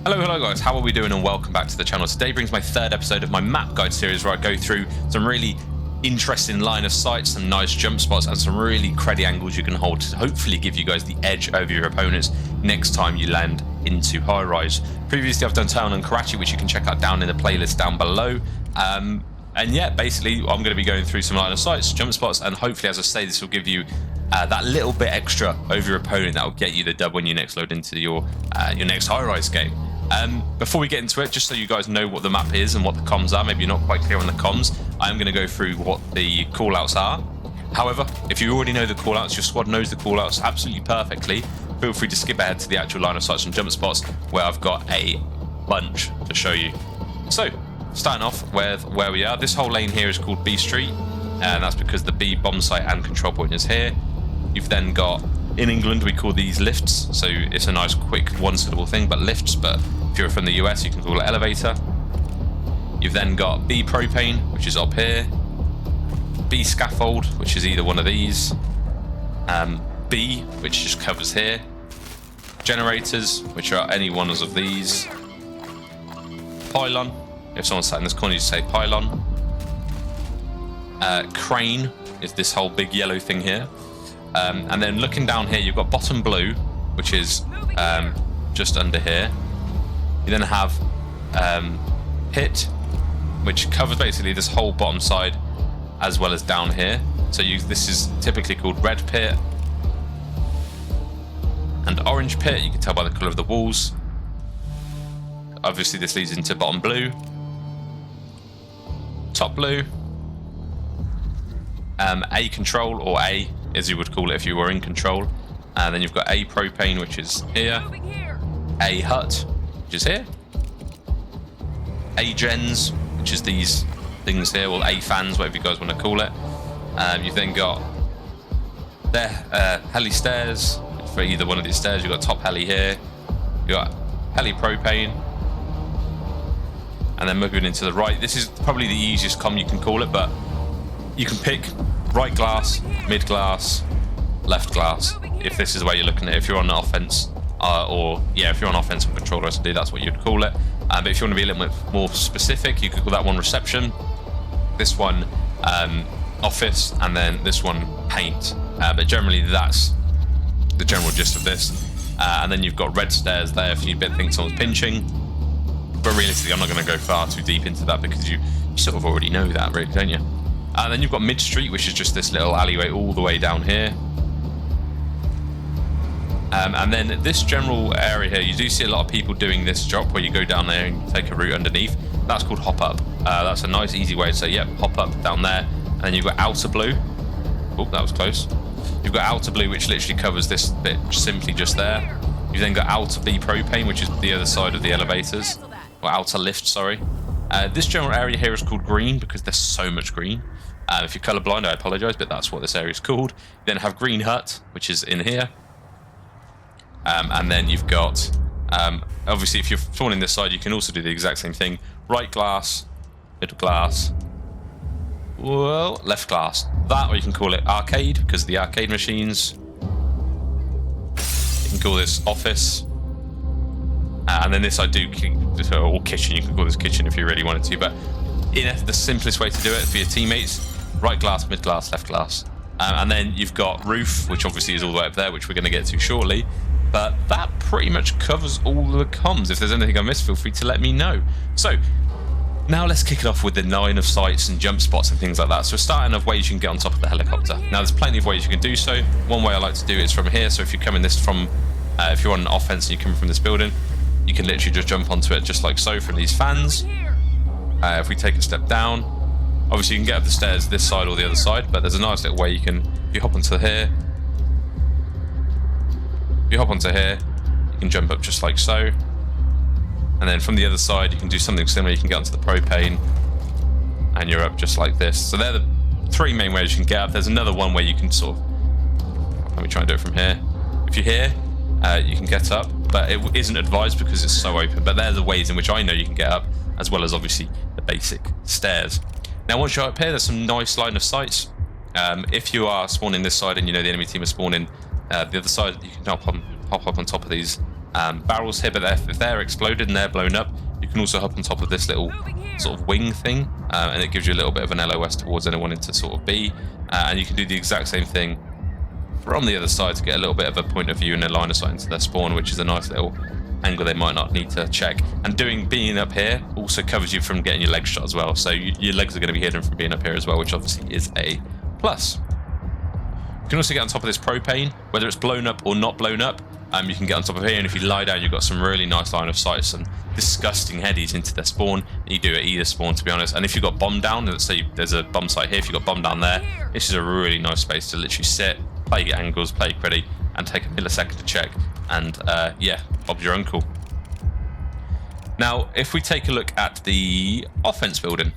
Hello guys, how are we doing and welcome back to the channel. Today brings my third episode of my map guide series where I go through some really interesting line of sight, some nice jump spots and some really cruddy angles you can hold to hopefully give you guys the edge over your opponents next time you land into Highrise. Previously I've done Town and Karachi, which you can check out down in the playlist down below. And yeah, basically I'm going to be going through some line of sights, jump spots, and hopefully, as I say, this will give you that little bit extra over your opponent that will get you the dub when you next load into your next Highrise game. Before we get into it, just so you guys know what the map is and what the comms are, maybe you're not quite clear on the comms, I am going to go through what the callouts are. However, if you already know the callouts, your squad knows the callouts absolutely perfectly, feel free to skip ahead to the actual line of sight and jump spots where I've got a bunch to show you. So, starting off with where we are, this whole lane here is called B Street, and that's because the B bomb site and control point is here. You've then got, in England we call these lifts, so it's a nice quick one syllable thing, but lifts, but if you're from the US you can call it elevator. You've then got B propane, which is up here, B scaffold, which is either one of these, B, which just covers here, generators, which are any one of these, pylon, if someone's sat in this corner you say pylon, crane is this whole big yellow thing here. And then looking down here, you've got bottom blue, which is just under here. You then have pit, which covers basically this whole bottom side, as well as down here. So this is typically called red pit and orange pit. You can tell by the colour of the walls. Obviously, this leads into bottom blue, top blue, A control, or A as you would call it if you were in control, and then you've got A propane, which is here, A hut, which is here, A gens, which is these things here, or A fans, whatever you guys want to call it. You've then got there heli stairs for either one of these stairs. You've got top heli here, you've got heli propane, and then moving into the right. This is probably the easiest comm you can call it, but you can pick right glass, mid glass, left glass, if this is where you're looking at it. If you're on offense, if you're on offensive control SD, that's what you'd call it. But if you want to be a little bit more specific, you could call that one reception, this one office, and then this one paint. But generally that's the general gist of this. And then you've got red stairs there if you think someone's pinching. But realistically, I'm not going to go far too deep into that because you sort of already know that, really, don't you? And then you've got mid street, which is just this little alleyway all the way down here. And then this general area here, you do see a lot of people doing this drop where you go down there and take a route underneath. That's called hop up. That's a nice easy way to say, yep, hop up down there. And then you've got outer blue. Oh, that was close. You've got outer blue, which literally covers this bit simply just there. You've then got outer B propane, which is the other side of the elevators, or outer lift, sorry. This general area here is called green because there's so much green. If you're colourblind, I apologise, but that's what this area is called. You then have green hut, which is in here. And then you've got, obviously, if you're spawning this side, you can also do the exact same thing. Right glass, middle glass, well, left glass. That, or you can call it arcade, because of the arcade machines. You can call this office. And then this I do, or kitchen, you can call this kitchen if you really wanted to. But the simplest way to do it for your teammates, right glass, mid glass, left glass. And then you've got roof, which obviously is all the way up there, which we're going to get to shortly. But that pretty much covers all the comms. If there's anything I missed, feel free to let me know. So, now let's kick it off with the line of sights and jump spots and things like that. So starting off ways you can get on top of the helicopter. Now there's plenty of ways you can do so. One way I like to do is from here. So if you're coming this from, if you're on an offense and you're coming from this building, you can literally just jump onto it just like so from these fans. If we take a step down, obviously you can get up the stairs this side or the other side, but there's a nice little way you can, if you hop onto here, you can jump up just like so. And then from the other side, you can do something similar. You can get onto the propane and you're up just like this. So they're the three main ways you can get up. There's another one where you can sort of, let me try and do it from here. If you're here, you can get up, but it isn't advised because it's so open. But they're the ways in which I know you can get up, as well as obviously the basic stairs. Now, once you're up here, there's some nice line of sights. If you are spawning this side and you know the enemy team is spawning the other side, you can hop up on top of these barrels here, but if they're exploded and they're blown up, you can also hop on top of this little sort of wing thing, and it gives you a little bit of an LOS towards anyone into sort of B, and you can do the exact same thing from the other side to get a little bit of a point of view and a line of sight into their spawn, which is a nice little angle they might not need to check. And being up here also covers you from getting your legs shot as well, so your legs are going to be hidden from being up here as well, which obviously is a plus. You can also get on top of this propane, whether it's blown up or not blown up. You can get on top of here, and if you lie down, you've got some really nice line of sight, some disgusting headies into their spawn. You do at either spawn, to be honest. And if you've got bomb down, let's say there's a bomb site here, if you've got bomb down there, this is a really nice space to literally sit, play your angles, play pretty, and take a millisecond to check. And yeah, Bob's your uncle. Now, if we take a look at the offense building,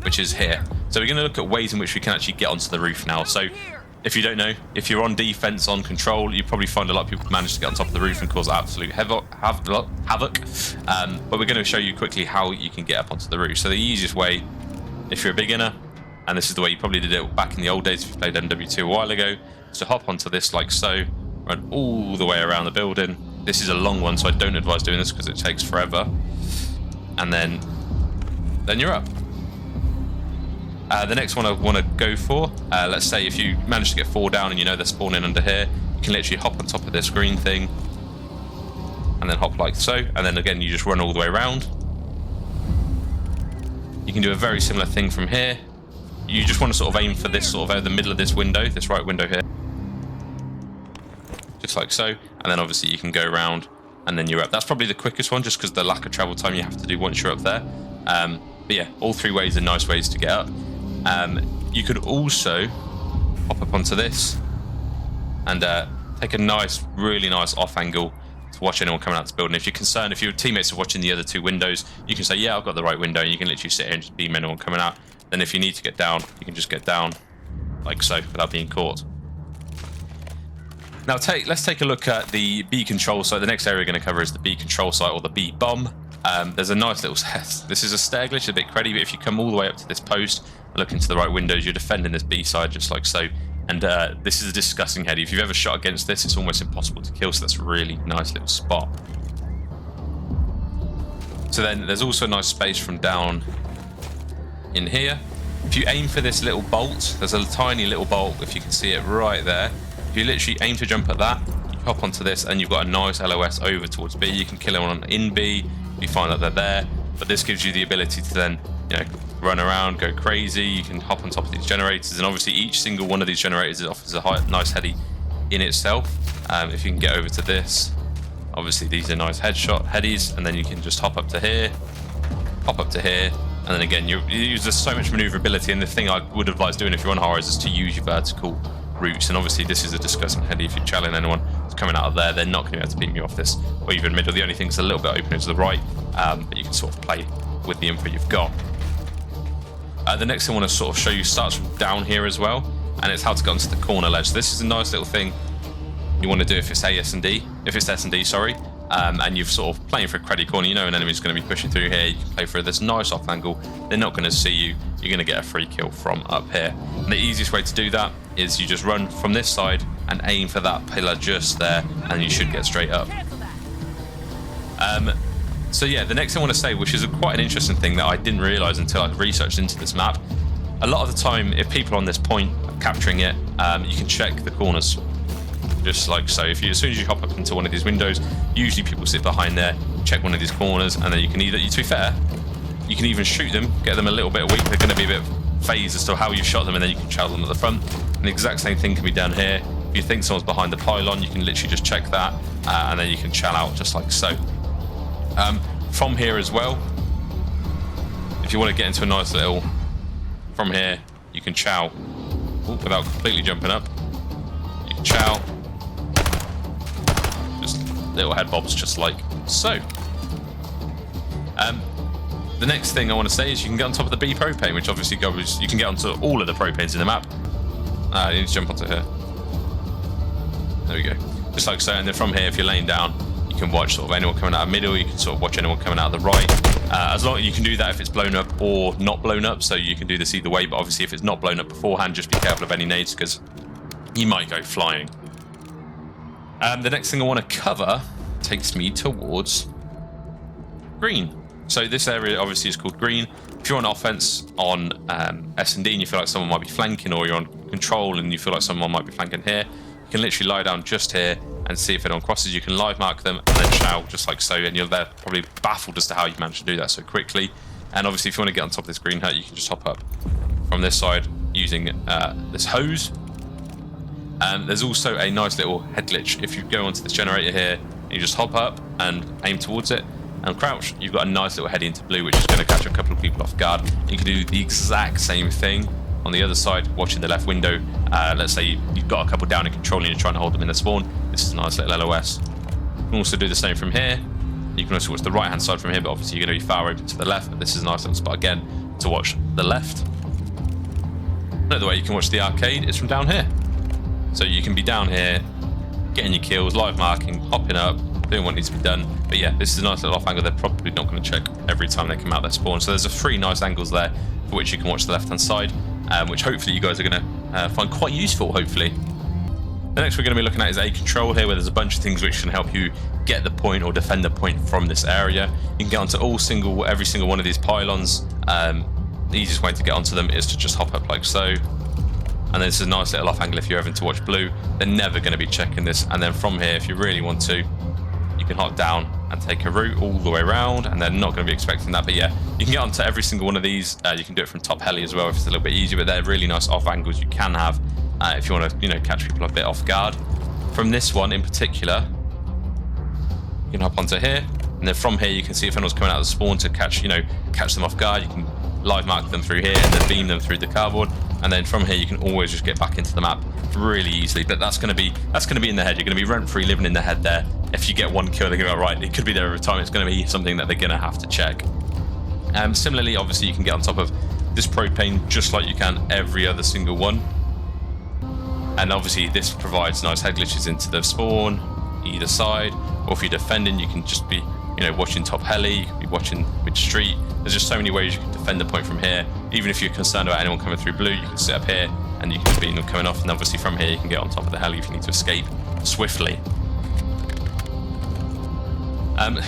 which is here, so we're going to look at ways in which we can actually get onto the roof now. So if you don't know, if you're on defense, on control, you probably find a lot of people manage to get on top of the roof and cause absolute havoc. But we're going to show you quickly how you can get up onto the roof. So the easiest way, if you're a beginner, and this is the way you probably did it back in the old days if you played MW3 a while ago, is to hop onto this like so, run all the way around the building. This is a long one, so I don't advise doing this because it takes forever. And then you're up. The next one I want to go for, let's say if you manage to get 4 down and you know they're spawning under here, you can literally hop on top of this green thing and then hop like so, and then again you just run all the way around. You can do a very similar thing from here. You just want to sort of aim for this sort of the middle of this window, this right window here, just like so, and then obviously you can go around and then you're up. That's probably the quickest one just because the lack of travel time you have to do once you're up there. But yeah, all 3 ways are nice ways to get up. You could also hop up onto this and take a nice, really nice off angle to watch anyone coming out this building. If you're concerned, if your teammates are watching the other 2 windows, you can say, yeah, I've got the right window, and you can literally sit here and just beam anyone coming out. Then if you need to get down, you can just get down like so without being caught. Now let's take a look at the B control site. The next area we're going to cover is the B control site, or the B bomb. There's a nice little this is a stair glitch, a bit cruddy, but if you come all the way up to this post and look into the right windows, you're defending this B side just like so. And this is a disgusting heady. If you've ever shot against this, it's almost impossible to kill, so that's a really nice little spot. So then there's also a nice space from down in here. If you aim for this little bolt, there's a tiny little bolt, if you can see it right there. If you literally aim to jump at that, you hop onto this and you've got a nice LOS over towards B. You can kill anyone in B if you find that they're there, but this gives you the ability to then, you know, run around, go crazy. You can hop on top of these generators, and obviously each single one of these generators offers a nice heady in itself. If you can get over to this, obviously these are nice headshot headies, and then you can just hop up to here, hop up to here, and then again you use so much maneuverability. And the thing I would advise doing if you're on Highrise is to use your vertical routes. And obviously this is a disgusting heady. If you're challenging anyone who's coming out of there, they're not going to be able to beam you off this, or even middle. The only thing that's a little bit open is to the right, but you can sort of play with the info you've got. The next thing I want to sort of show you starts from down here as well, and it's how to get onto the corner ledge. This is a nice little thing you want to do if it's S&D, sorry, and you've sort of playing for a cruddy corner. You know an enemy's going to be pushing through here. You can play for this nice off angle. They're not going to see you. You're going to get a free kill from up here. And the easiest way to do that is you just run from this side and aim for that pillar just there, and you should get straight up. So yeah, the next thing I want to say, which is quite an interesting thing that I didn't realise until I researched into this map, a lot of the time, if people on this point are capturing it, you can check the corners, just like so. As soon as you hop up into one of these windows, usually people sit behind there, check one of these corners, and then you can either, to be fair, you can even shoot them, get them a little bit weak. They're going to be a bit phased as to how you shot them, and then you can chow them at the front. And the exact same thing can be done here. If you think someone's behind the pylon, you can literally just check that, and then you can chow out just like so. From here as well, if you want to get into a nice little, from here, you can chow without completely jumping up. You can chow, just little head bobs just like so. The next thing I want to say is you can get on top of the B propane, which obviously goes, you can get onto all of the propanes in the map. You need to jump onto here. There we go. Just like so, and then from here, if you're laying down, you can watch sort of anyone coming out of middle, you can sort of watch anyone coming out of the right. As long as you can do that if it's blown up or not blown up, so you can do this either way, but obviously if it's not blown up beforehand, just be careful of any nades because you might go flying. The next thing I want to cover takes me towards green. So this area obviously is called green. If you're on offense on S&D and you feel like someone might be flanking, or you're on control and you feel like someone might be flanking here, you can literally lie down just here and see if anyone crosses. You can live mark them and then shout just like so, and you're there probably baffled as to how you managed to do that so quickly. And obviously if you want to get on top of this green hut, you can just hop up from this side using this hose. There's also a nice little head glitch. If you go onto this generator here and you just hop up and aim towards it and crouch, you've got a nice little head into blue, which is going to catch a couple of people off guard. You can do the exact same thing on the other side, watching the left window. Let's say you've got a couple down in control and you're trying to hold them in the spawn. This is a nice little LOS. You can also do the same from here. You can also watch the right hand side from here, but obviously you're going to be far open to the left, but this is a nice little spot again to watch the left. Another way you can watch the arcade is from down here. So you can be down here, getting your kills, live marking, hopping up, doing what needs to be done. But yeah, this is a nice little off angle. They're probably not going to check every time they come out their spawn. So there's 3 nice angles there for which you can watch the left hand side, which hopefully you guys are going to find quite useful, hopefully. The next we're going to be looking at is a control here, where there's a bunch of things which can help you get the point or defend the point from this area. You can get onto every single one of these pylons. The easiest way to get onto them is to just hop up like so. And this is a nice little off angle if you're having to watch blue. They're never going to be checking this. And then from here, if you really want to, you can hop down and take a route all the way around, and they're not going to be expecting that. But yeah, you can get onto every single one of these. You can do it from top heli as well if it's a little bit easier, but they're really nice off angles you can have if you want to, catch people a bit off guard. From this one in particular, you can hop onto here, and then from here you can see if anyone's coming out of the spawn to catch them off guard. You can live mark them through here and then beam them through the cardboard, and then from here you can always just get back into the map really easily. But that's going to be in the head. You're going to be rent free living in the head there. If you get one kill, they're going to go, right, it could be there every time. It's going to be something that they're going to have to check. Similarly, obviously you can get on top of this propane just like you can every other single one. And obviously this provides nice head glitches into the spawn either side, or if you're defending, you can just be watching top heli, you can be watching mid street. There's just so many ways you can defend the point from here. Even if you're concerned about anyone coming through blue, you can sit up here and you can just beat them coming off, and obviously from here you can get on top of the heli if you need to escape swiftly.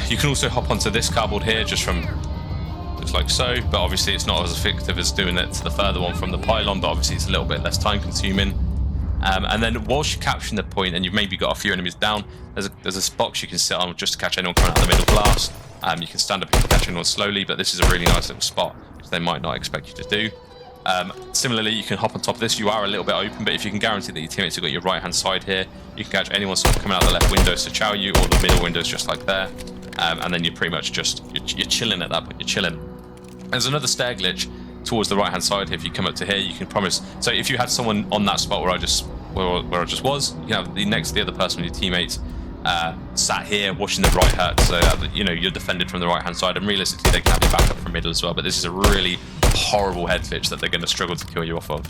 You can also hop onto this cardboard here just like so, but obviously it's not as effective as doing it to the further one from the pylon, but obviously it's a little bit less time consuming. And then whilst you're capturing the point and you've maybe got a few enemies down, there's a box you can sit on just to catch anyone coming out of the middle blast. You can stand up and catch anyone slowly, but this is a really nice little spot, which they might not expect you to do. Similarly, you can hop on top of this. You are a little bit open, but if you can guarantee that your teammates have got your right hand side here, you can catch anyone sort of coming out of the left windows to chow you, or the middle windows just like there. And then you're pretty much you're chilling at that point. You're chilling. There's another stair glitch towards the right hand side. If you come up to here, you can promise. So if you had someone on that spot where I just was, you have the next to the other person with your teammates sat here watching the right hut, so that you're defended from the right hand side, and realistically they can have you back up from middle as well. But this is a really horrible head glitch that they're going to struggle to kill you off of.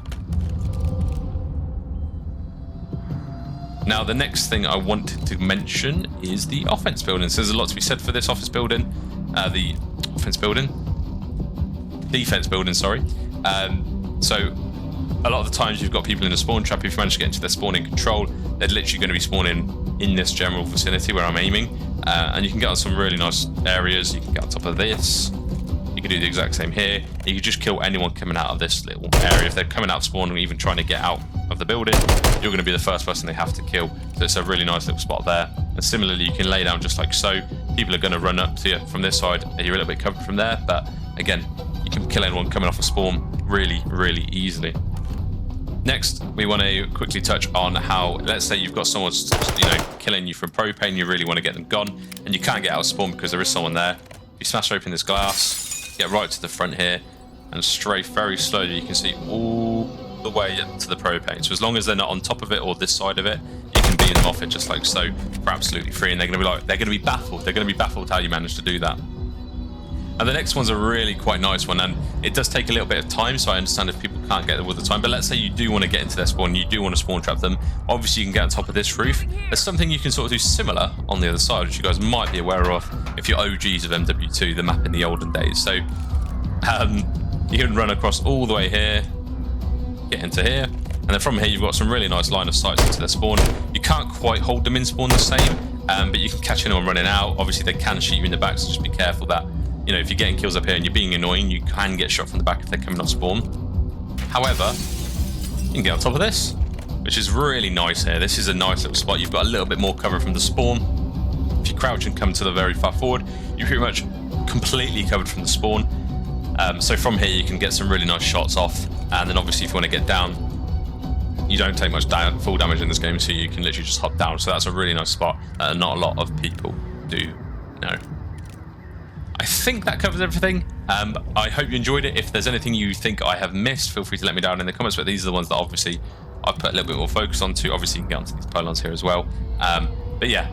Now the next thing I wanted to mention is the offense building. So there's a lot to be said for this defense building, sorry. So a lot of the times you've got people in a spawn trap. If you manage to get into their spawning control, they're literally going to be spawning in this general vicinity where I'm aiming, and you can get on some really nice areas. You can get on top of this. You can do the exact same here. You can just kill anyone coming out of this little area. If they're coming out of spawn and even trying to get out of the building, you're going to be the first person they have to kill. So it's a really nice little spot there. And similarly, you can lay down just like so. People are going to run up to you from this side. You're a little bit covered from there, but again, you can kill anyone coming off a spawn really, really easily. Next, we want to quickly touch on how, let's say you've got someone killing you from propane, you really want to get them gone, and you can't get out of spawn because there is someone there. You smash open this glass, get right to the front here, and strafe very slowly. You can see all the way up to the propane. So as long as they're not on top of it or this side of it, you can beam them off it just like so for absolutely free, and they're going to be baffled. They're going to be baffled how you managed to do that. And the next one's a really quite nice one, and it does take a little bit of time, so I understand if people can't get there all the time. But let's say you do want to get into their spawn, you do want to spawn trap them. Obviously, you can get on top of this roof. There's something you can sort of do similar on the other side, which you guys might be aware of if you're OGs of MW2, the map in the olden days. So you can run across all the way here, get into here, and then from here you've got some really nice line of sights into their spawn. You can't quite hold them in spawn the same. but you can catch anyone running out. Obviously, they can shoot you in the back, so just be careful that, you know, if you're getting kills up here and you're being annoying, you can get shot from the back if they're coming off spawn. However, you can get on top of this, which is really nice here. This is a nice little spot. You've got a little bit more cover from the spawn. If you crouch and come to the very far forward, you're pretty much completely covered from the spawn. So from here, you can get some really nice shots off. And then obviously, if you want to get down, you don't take much full damage in this game, so you can literally just hop down. So that's a really nice spot that not a lot of people do know. I think that covers everything. I hope you enjoyed it. If there's anything you think I have missed, feel free to let me down in the comments, but these are the ones that obviously I've put a little bit more focus onto. Obviously, you can get onto these pylons here as well. But yeah,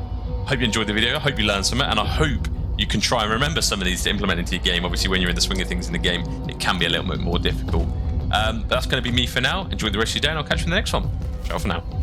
hope you enjoyed the video. I hope you learned something, and I hope you can try and remember some of these to implement into your game. Obviously, when you're in the swing of things in the game, it can be a little bit more difficult. But that's going to be me for now. Enjoy the rest of your day, and I'll catch you in the next one. Ciao for now.